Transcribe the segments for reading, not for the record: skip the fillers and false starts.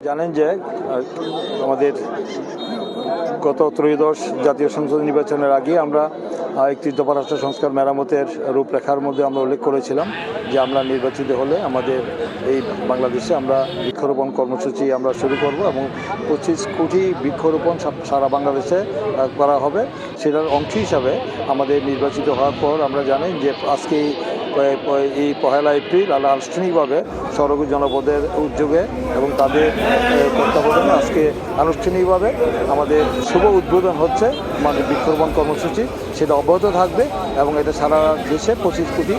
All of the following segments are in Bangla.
জানেন যে আমাদের গত ত্রয়োদশ জাতীয় সংসদ নির্বাচনের আগে আমরা একটি দফা রাষ্ট্র সংস্কার মেরামতের রূপরেখার মধ্যে আমরা উল্লেখ করেছিলাম যে আমরা নির্বাচিত হলে আমাদের এই বাংলাদেশে আমরা বৃক্ষরোপণ কর্মসূচি আমরা শুরু করব এবং 25 কোটি বৃক্ষরোপণ সারা বাংলাদেশে করা হবে। সেটার অংশ হিসাবে আমাদের নির্বাচিত হওয়ার পর আমরা জানি যে আজকে এই 1 এপ্রিল আনুষ্ঠানিকভাবে সড়ক জনপদের উদ্যোগে এবং তাদের তত্ত্বাবধানে আজকে আনুষ্ঠানিকভাবে আমাদের শুভ উদ্বোধন হচ্ছে মানে বৃক্ষরোপণ কর্মসূচি। সেটা অব্যাহত থাকবে এবং এটা সারা দেশে 25 কোটি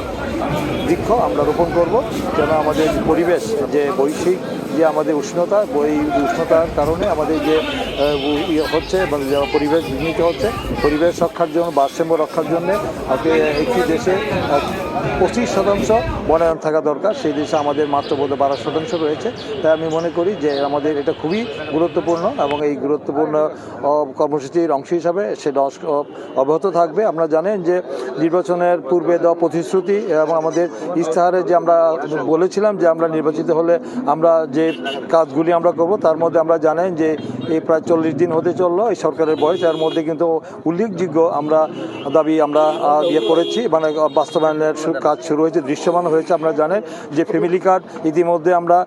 বৃক্ষ আমরা রোপণ করব, যেন আমাদের পরিবেশ যে বৈশ্বিক যে আমাদের উষ্ণতা, এই উষ্ণতার কারণে আমাদের যে হচ্ছে এবং পরিবেশ বিঘ্নিত হচ্ছে, পরিবেশ রক্ষার জন্য ভারসাম্য রক্ষার জন্য একটি দেশে 25% বনায়ন থাকা দরকার। সেই দেশে আমাদের মাত্র বোধ 12% রয়েছে। তাই আমি মনে করি যে আমাদের এটা খুবই গুরুত্বপূর্ণ এবং এই গুরুত্বপূর্ণ কর্মসূচির অংশ হিসাবে সেটা অব্যাহত থাকবে। আমরা জানেন যে নির্বাচনের পূর্বে দেওয়া প্রতিশ্রুতি এবং আমাদের ইস্তাহারে যে আমরা বলেছিলাম যে আমরা নির্বাচিত হলে আমরা যে কাজগুলি আমরা করব, তার মধ্যে আমরা জানেন যে এই প্রায় 40 দিন হতে চললো এই সরকারের বয়স। এর মধ্যে কিন্তু উল্লেখযোগ্য আমরা দাবি আমরা করেছি, মানে বাস্তবায়নের কাজ শুরু হয়েছে, দৃশ্যমান হয়েছে। আপনারা জানেন যে ফ্যামিলি কার্ড ইতিমধ্যে আমরা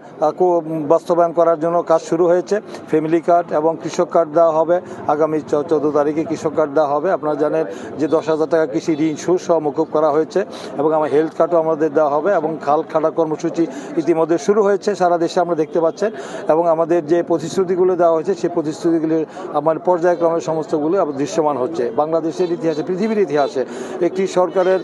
বাস্তবায়ন করার জন্য কাজ শুরু হয়েছে। ফ্যামিলি কার্ড এবং কৃষক কার্ড দেওয়া হবে আগামী 14 তারিখে কৃষক কার্ড দেওয়া হবে। আপনারা জানেন যে 10,000 টাকা কৃষি ঋণ সুদ সহ মকুব করা হয়েছে এবং আমার হেলথ কার্ডও আমাদের দেওয়া হবে এবং খাল খাটা কর্মসূচি ইতিমধ্যে শুরু হয়েছে সারা দেশে, আমরা দেখতে পাচ্ছেন। এবং আমাদের যে প্রতিশ্রুতিগুলো দেওয়া হয়েছে সেই প্রতিশ্রুতিগুলি আমার পর্যায়ক্রমে সমস্তগুলো দৃশ্যমান হচ্ছে। বাংলাদেশের ইতিহাসে, পৃথিবীর ইতিহাসে একটি সরকারের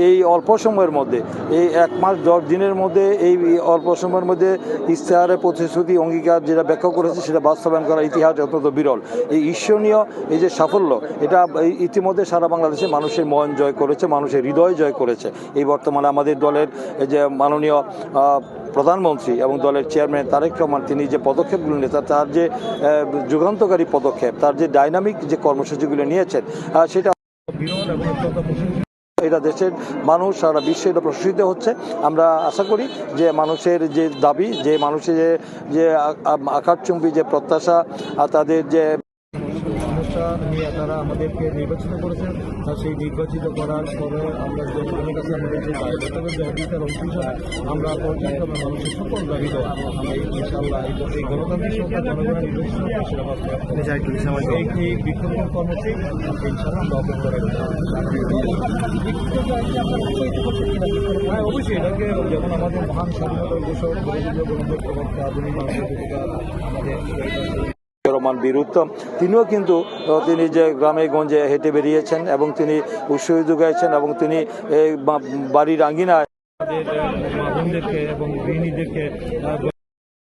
এই অল্প সময়ের মধ্যে, এই 1 মাস 10 দিনের মধ্যে, এই অল্প সময়ের মধ্যে ইশতেহারের প্রতিশ্রুতি অঙ্গীকার যেটা ব্যাখ্যা করেছে সেটা বাস্তবায়ন করার ইতিহাস অত্যন্ত বিরল। এই ঈর্ষণীয় এই যে সাফল্য, এটা ইতিমধ্যে সারা বাংলাদেশে মানুষের মন জয় করেছে, মানুষের হৃদয় জয় করেছে। এই বর্তমানে আমাদের দলের যে মাননীয় প্রধানমন্ত্রী এবং দলের চেয়ারম্যান তারেক রহমান, তিনি যে পদক্ষেপগুলো নিয়েছেন, তার যে যুগান্তকারী পদক্ষেপ, তার যে ডাইনামিক যে কর্মসূচিগুলো নিয়েছেন, সেটা এটা দেশের মানুষ সারা বিশ্বে এটা প্রশংসিত হচ্ছে। আমরা আশা করি যে মানুষের যে দাবি, যে মানুষের যে আকাশচুম্বী যে প্রত্যাশা, তাদের যে সমস্যা নিয়ে তারা আমাদেরকে নির্বাচিত করেছেন, আর সেই নির্বাচিত করার পরে আমরা জনগণের কাছে আমাদের যে দায়িত্বের অংশ হিসাবে আমরা পর্যায়ক্রমে মানুষের সকল দাবি দেওয়া ইনশাআল্লাহ এই গণতান্ত্রিক সরকার জনগণের নির্বাচিত সেটা বাস্তবায়ন এই বৃক্ষরোপণ কর্মসূচি ইনশাআল্লাহ আমরা অপেক্ষা রাখবো। অবশ্যই এটাকে যেমন আমাদের মহান স্বাধীনতার ঘোষক গণতন্ত্র প্রবক্তা আধুনিক আমাদের রহমান বীর উত্তম, তিনিও কিন্তু তিনি যে গ্রামে গঞ্জে হেঁটে বেরিয়েছেন এবং তিনি উৎসাহ যোগাইছেন এবং তিনি বাড়ির আঙ্গিনায় এবং গৃহিণীদেরকে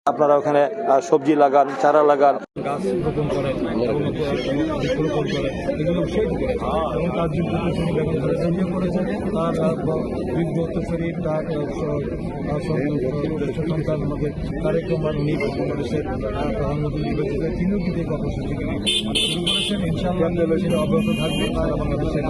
আপনারা ওখানে সবজি লাগান, চারা লাগান, গাছ রোপণ করেন এবং বৃক্ষরোপণ করেন, এগুলো উৎসাহিত করেছেন এবং তার যে প্রদর্শনী ব্যবস্থা করেছেন, তার বৃদ্ধ শরীর, তার সন্তান আমাদের তারেক রহমান, উনি বাংলাদেশের প্রধানমন্ত্রী নির্বাচিত, তিনিও কিন্তু এই কর্মসূচিগুলি শুরু করেছেন। ইনশাআল্লাহ সেটা অব্যাহত থাকবে আর বাংলাদেশের